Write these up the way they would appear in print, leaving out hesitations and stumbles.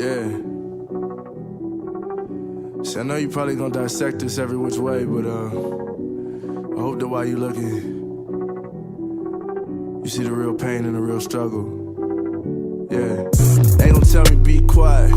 Yeah. See, I know you probably gonna dissect this every which way, but I hope that while you looking, you see the real pain and the real struggle. Yeah. They gon' tell me be quiet.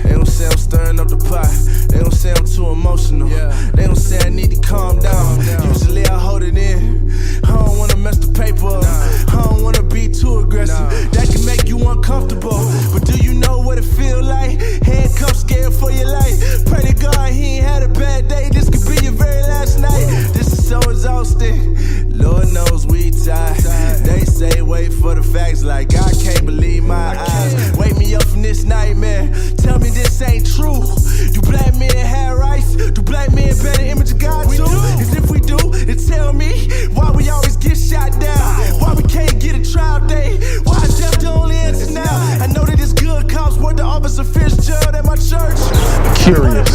They gon' say I'm stirring up the pot. They gon' say I'm too emotional. They gon' say I need to calm down. Usually I hold it in. I don't wanna mess the paper up. I don't wanna be too aggressive. That can make you uncomfortable. But do you know what it feel like? Handcuffs, scared for your life. Pray to God he ain't had a bad day. This could be your very last night. This is so exhausting. Lord knows we tired. They say wait for the facts, like I can't believe my eyes. Wake me up from this nightmare. Tell me this ain't true. Do black men have rights? Do black men bear the image of God too? Cause if we do, then tell me why we always get shot down. Why we can't get a trial day? Why is death the only answer now? I know that it's good cops work the office of Fitzgerald at my church. Curious,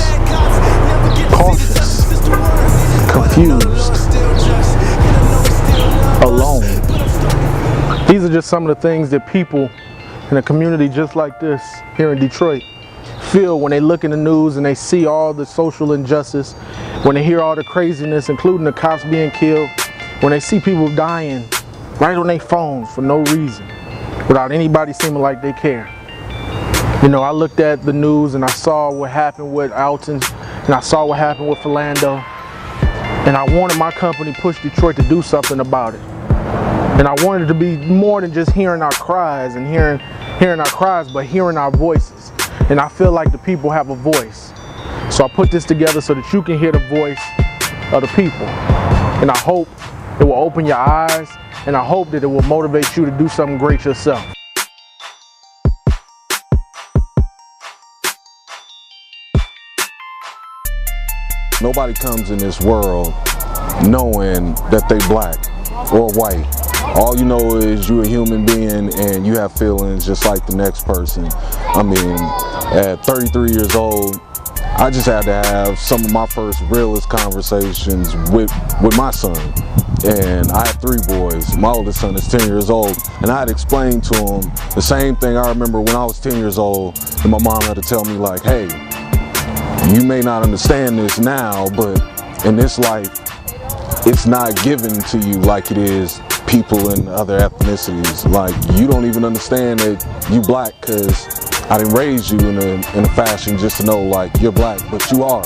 cautious, confused, alone. These are just some of the things that people in a community just like this here in Detroit feel when they look in the news and they see all the social injustice, when they hear all the craziness, including the cops being killed, when they see people dying right on their phones for no reason, without anybody seeming like they care. You know, I looked at the news and I saw what happened with Alton, and I saw what happened with Philando, and I wanted my company, Push Detroit, to do something about it. And I wanted it to be more than just hearing our cries and hearing our cries, but hearing our voices. And I feel like the people have a voice. So I put this together so that you can hear the voice of the people. And I hope it will open your eyes, and I hope that it will motivate you to do something great yourself. Nobody comes in this world knowing that they black or white. All you know is you're a human being and you have feelings just like the next person. I mean, at 33 years old, I just had to have some of my first realest conversations with my son. And I have 3 boys. My oldest son is 10 years old. And I had explained to him the same thing I remember when I was 10 years old. And my mom had to tell me like, hey, you may not understand this now, but in this life, it's not given to you like it is people in other ethnicities. Like, you don't even understand that you black because I didn't raise you in a fashion just to know like you're black, but you are.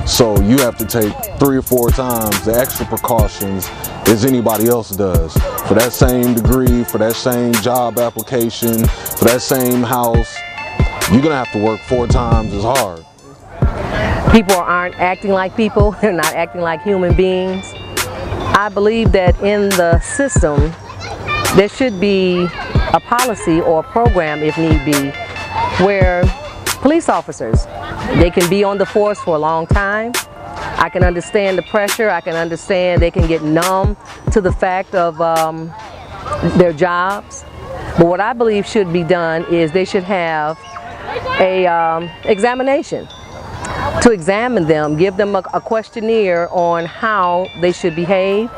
So you have to take 3 or 4 times the extra precautions as anybody else does. For that same degree, for that same job application, for that same house, you're gonna have to work 4 times as hard. People aren't acting like people, they're not acting like human beings. I believe that in the system, there should be a policy or a program, if need be, where police officers, they can be on the force for a long time. I can understand the pressure, I can understand they can get numb to the fact of their jobs. But what I believe should be done is they should have a examination to examine them, give them a questionnaire on how they should behave,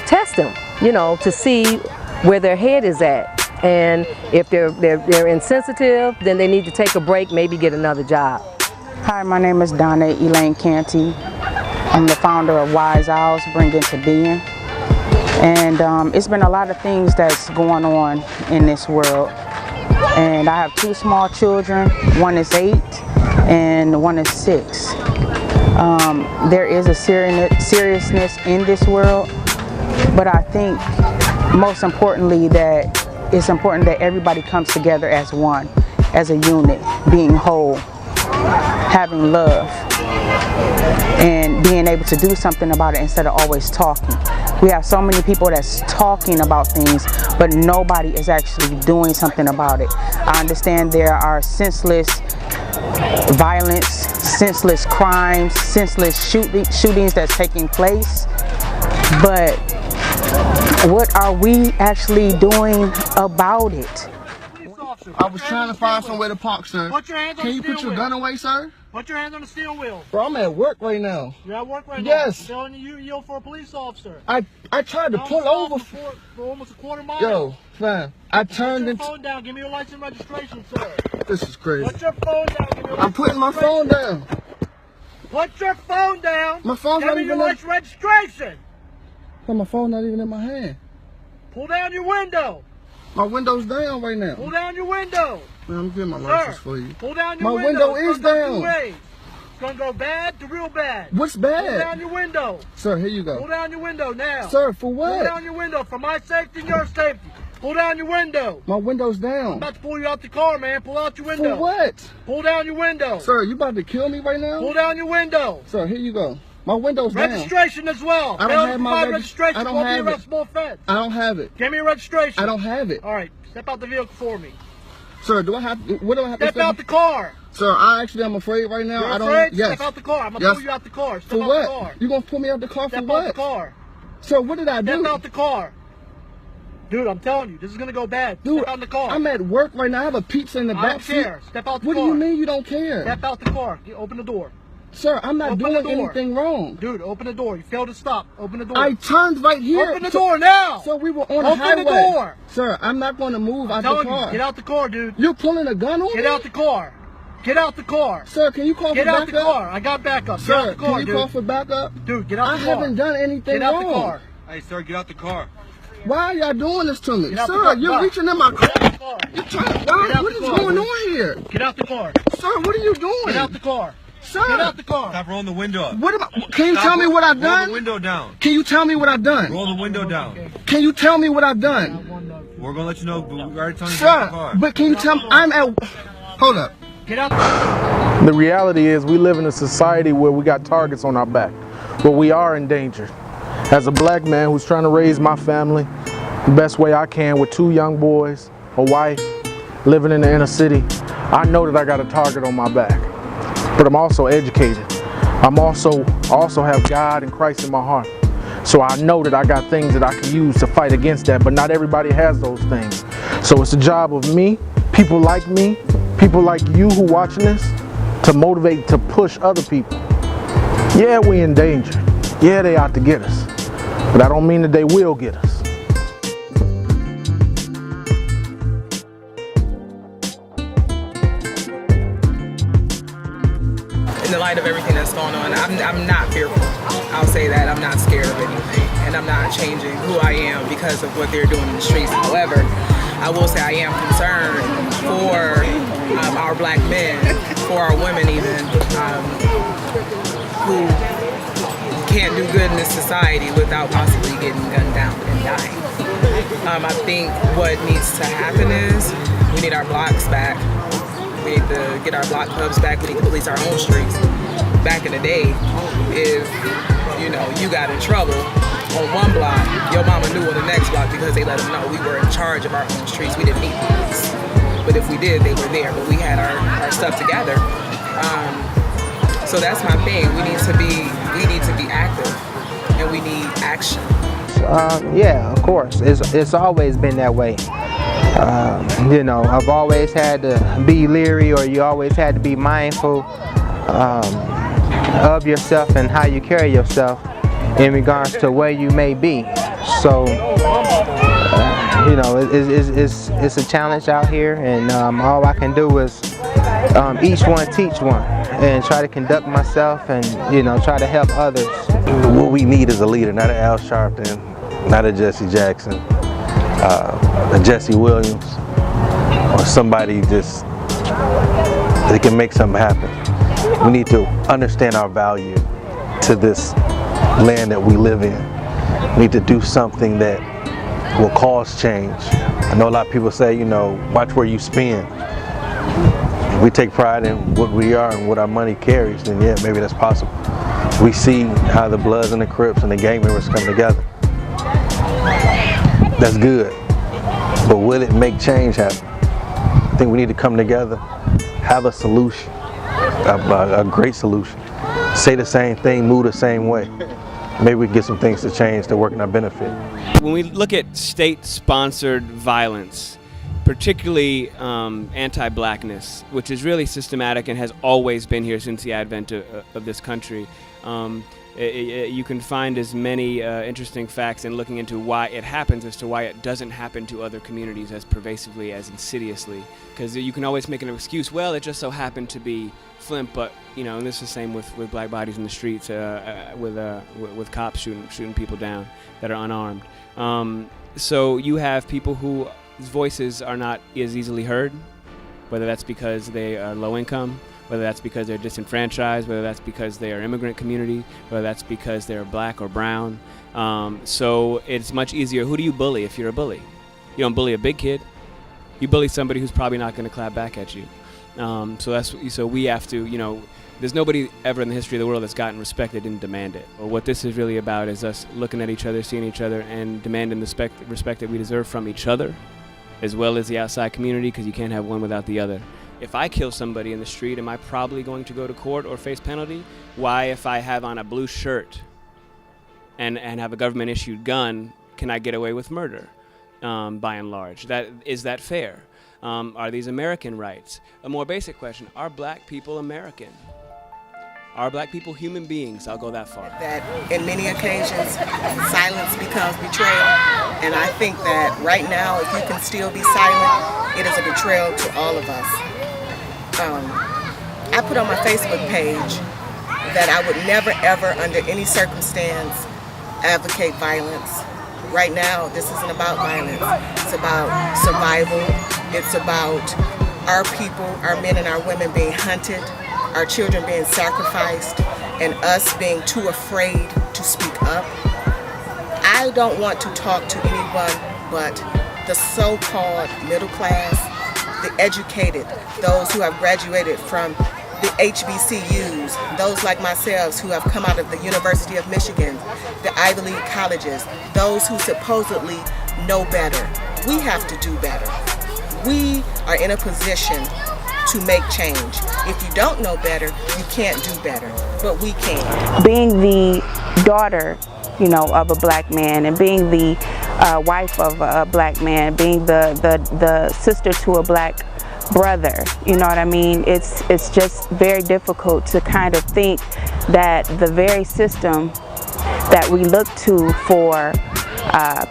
test them, you know, to see where their head is at. And if they're insensitive, then they need to take a break, maybe get another job. Hi, my name is Donna Elaine Canty. I'm the founder of Wise Owls, Bring Into Being. And it's been a lot of things that's going on in this world. And I have 2 small children. One is 8 and one is 6. There is a seriousness in this world, but I think most importantly that it's important that everybody comes together as one, as a unit, being whole, having love, and being able to do something about it instead of always talking. We have so many people that's talking about things, but nobody is actually doing something about it. I understand there are senseless violence, senseless crimes, senseless shootings that's taking place, but what are we actually doing about it? officer. I was trying to find somewhere to park, sir. Put your hands on Can the you steering put your wheel. gun away, sir? Put your hands on the steering wheel. Bro, I'm at work right now. You're at work right now. Yes. I'm telling you, yield for a police officer. I tried to Now, pull I'm over. for almost a quarter mile. Yo, fam, I Put turned your into. phone down. Give me your license and registration, sir. This is crazy. Put your phone down. Give me your I'm license putting my and phone registration. down. Put your phone down. My phone's Give not me your even in. license and registration. Fam, my phone's not even in my hand. Pull down your window. My window's down right now. Pull down your window. Man, I'm getting my Sir, license for you. pull down your My window. window It's is gonna go down. 2 ways. It's gonna go bad to real bad. What's Pull down bad? your window. Sir, here you Pull go. down your window now. Sir, for Pull what? down your window for my safety and your safety. Pull down your window. My window's I'm down. about to pull you out the car, man. Pull out your For window. what? Pull down your window. Sir, you about to kill me right now? Pull down your window. Sir, here you go. My window's down. Registration as well. I don't Fail to have my provide regis- registration. I don't Won't have be it. arrestable offense. I don't have it. Give me your registration. I don't have it. All right, step out the vehicle for me. Sir, do I have to, what do I have Step to out the car. Sir, I'm afraid right now. You're I don't. afraid? Yes. Step out the car. I'm gonna Yes. pull you out the car. Step For out what? the car. You gonna pull me out the car Step for out what? the car. Sir, what did I Step do? out the car. Dude, I'm telling you, this is gonna go bad. Dude, Step out the car. I'm at work right now. I have a pizza in the I back don't seat. care. Step out the What car. do you mean you don't care? Step out the car. Open the door. Sir, I'm not Open the doing door. anything wrong. Dude, open the door. You failed to stop. Open the door. I turned right here. Open the door now. So we were on Open the highway. the door. Sir, I'm not going to move out the Telling car. you, get out the car, dude. You're pulling a gun on Get me? out the car. Get out the car. Sir, can you call Get for out the backup? car. I got backup. Get out Sir, the car, can you dude. call for backup? Dude, get out I the car. haven't done anything Get out wrong. the car. Hey, sir, get out the car. Why are y'all doing this to me? Get out the Sir, car. you're Stop. reaching in my car. Get out the car. You're trying to, Get out what the is car, going dude. on here? Get out the car. Sir, what are you doing? Get out the car. Sir, Get out the car. Stop rolling the window up. what am I, can you tell me what I've Roll the done? window down. Can you tell me what I've done? Roll the window down. Can you tell me what I've done? We're gonna let you know, but we already telling you to get out the Sir, car. but can you tell me, I'm at, hold up. Get out the car. The reality is we live in a society where we got targets on our back, where we are endangered. As a black man who's trying to raise my family the best way I can with 2 young boys, a wife, living in the inner city, I know that I got a target on my back. But I'm also educated. I'm also have God and Christ in my heart. So I know that I got things that I can use to fight against that, but not everybody has those things. So it's the job of me, people like you who watching this, to motivate, to push other people. Yeah, we in danger. Yeah, they out to get us. But I don't mean that they will get us. In the light of everything that's going on, I'm not fearful. I'll say that. I'm not scared of anything. And I'm not changing who I am because of what they're doing in the streets. However, I will say I am concerned for our black men, for our women even, who can't do good in this society without possibly getting gunned down and dying. I think what needs to happen is we need our blocks back. We need to get our block clubs back. We need to police our own streets. Back in the day, if you got in trouble on one block, your mama knew on the next block because they let them know we were in charge of our own streets. We didn't need police. But if we did, they were there. But we had our stuff together. So that's my thing. We need to be active, and we need action. Yeah, of course. It's always been that way. I've always had to be leery, or you always had to be mindful of yourself and how you carry yourself in regards to where you may be. So, it's a challenge out here, and all I can do is each one teach one, and try to conduct myself and try to help others. What we need is a leader, not an Al Sharpton, not a Jesse Jackson, a Jesse Williams, or somebody just that can make something happen. We need to understand our value to this land that we live in. We need to do something that will cause change. I know a lot of people say, watch where you spend. If we take pride in what we are and what our money carries, then yeah, maybe that's possible. We see how the Bloods and the Crips and the gang members come together. That's good. But will it make change happen? I think we need to come together, have a solution, a great solution. Say the same thing, move the same way. Maybe we can get some things to change that work in our benefit. When we look at state-sponsored violence, particularly anti-blackness, which is really systematic and has always been here since the advent of this country. You can find as many interesting facts in looking into why it happens as to why it doesn't happen to other communities as pervasively, as insidiously. Because you can always make an excuse, well, it just so happened to be Flint, but, you know, and this is the same with black bodies in the streets, with cops shooting people down that are unarmed. So you have people whose voices are not as easily heard, whether that's because they are low income, whether that's because they're disenfranchised, whether that's because they are immigrant community, whether that's because they're black or brown. So it's much easier. Who do you bully if you're a bully? You don't bully a big kid. You bully somebody who's probably not going to clap back at you. So we have to, you know, there's nobody ever in the history of the world that's gotten respect that didn't demand it. Or what this is really about is us looking at each other, seeing each other, and demanding the respect that we deserve from each other, as well as the outside community, because you can't have one without the other. If I kill somebody in the street, am I probably going to go to court or face penalty? Why, if I have on a blue shirt and have a government-issued gun, can I get away with murder, by and large? Is that fair? Are these American rights? A more basic question, are black people American? Are black people human beings? I'll go that far. That in many occasions, silence becomes betrayal. And I think that right now, if you can still be silent, it is a betrayal to all of us. I put on my Facebook page that I would never, ever, under any circumstance, advocate violence. Right now, this isn't about violence. It's about survival. It's about our people, our men and our women being hunted, our children being sacrificed, and us being too afraid to speak up. I don't want to talk to anyone but the so-called middle class, the educated, those who have graduated from the HBCUs, those like myself who have come out of the University of Michigan, the Ivy League colleges, those who supposedly know better. We have to do better. We are in a position to make change. If you don't know better, you can't do better, but we can. Being the daughter, you know, of a black man, and being the wife of a black man, being the sister to a black brother, you know what I mean? It's just very difficult to kind of think that the very system that we look to for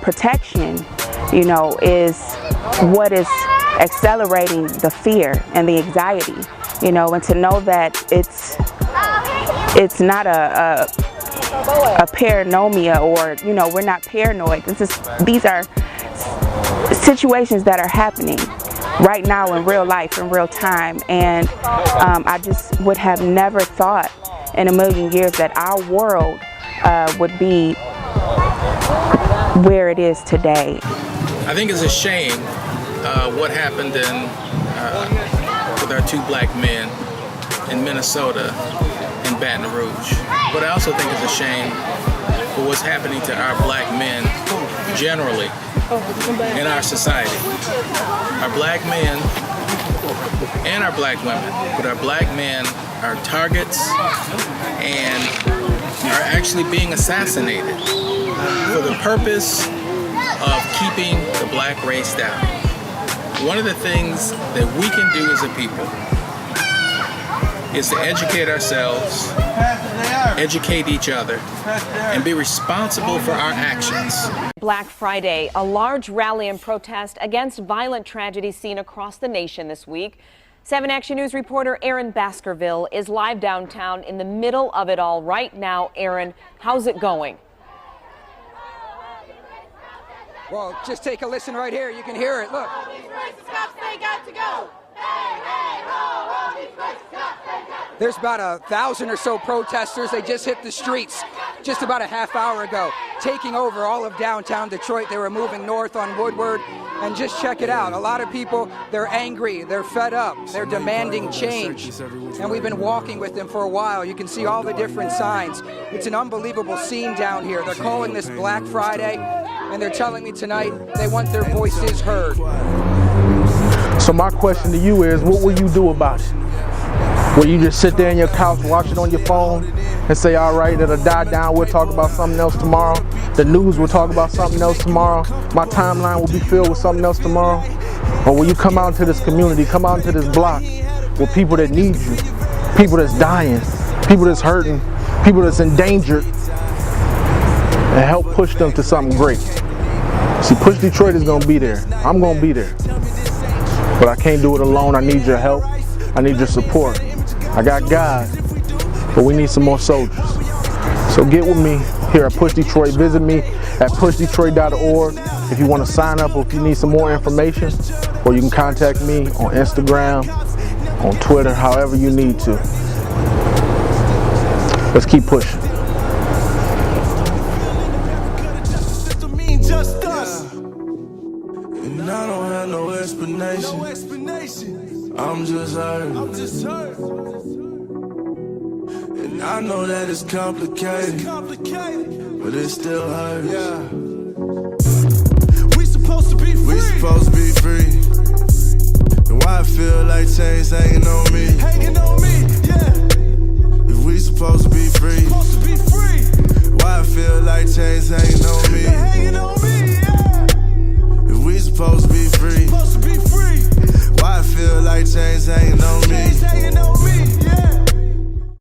protection, you know, is what is accelerating the fear and the anxiety, you know, and to know that it's not a paranoia, or, you know, we're not paranoid. These are situations that are happening right now in real life, in real time, and I just would have never thought in a million years that our world would be where it is today. I think it's a shame what happened with our two black men in Minnesota and Baton Rouge. But I also think it's a shame for what's happening to our black men generally in our society. Our black men and our black women, but our black men are targets and are actually being assassinated for the purpose of keeping the black race down. One of the things that we can do as a people is to educate ourselves, educate each other, and be responsible for our actions. Black Friday, a large rally and protest against violent tragedies seen across the nation this week. 7 Action News reporter Aaron Baskerville is live downtown in the middle of it all right now. Aaron, how's it going? Well, just take a listen right here. You can hear it. Look. There's about 1,000 or so protesters. They just hit the streets just about a half hour ago, taking over all of downtown Detroit. They were moving north on Woodward, and just check it out. A lot of people, they're angry, they're fed up, they're demanding change. And we've been walking with them for a while. You can see all the different signs. It's an unbelievable scene down here. They're calling this Black Friday, and they're telling me tonight they want their voices heard. So my question to you is, what will you do about it? Will you just sit there on your couch, watch it on your phone, and say, all right, it'll die down, we'll talk about something else tomorrow? The news will talk about something else tomorrow. My timeline will be filled with something else tomorrow. Or when you come out into this community, come out into this block with people that need you, people that's dying, people that's hurting, people that's endangered, and help push them to something great. See, Push Detroit is gonna be there. I'm gonna be there. But I can't do it alone. I need your help. I need your support. I got God, but we need some more soldiers. So get with me here at Push Detroit. Visit me at pushdetroit.org if you want to sign up or if you need some more information, or you can contact me on Instagram, on Twitter, however you need to. Let's keep pushing. And I don't have no explanation. I'm just hurt. And I know that it's complicated, but it still hurts. We supposed to be free. And why I feel like chains hanging on me? If we supposed to be free, why I feel like chains hanging on me? If we supposed to be free, why I feel like chains hanging on me?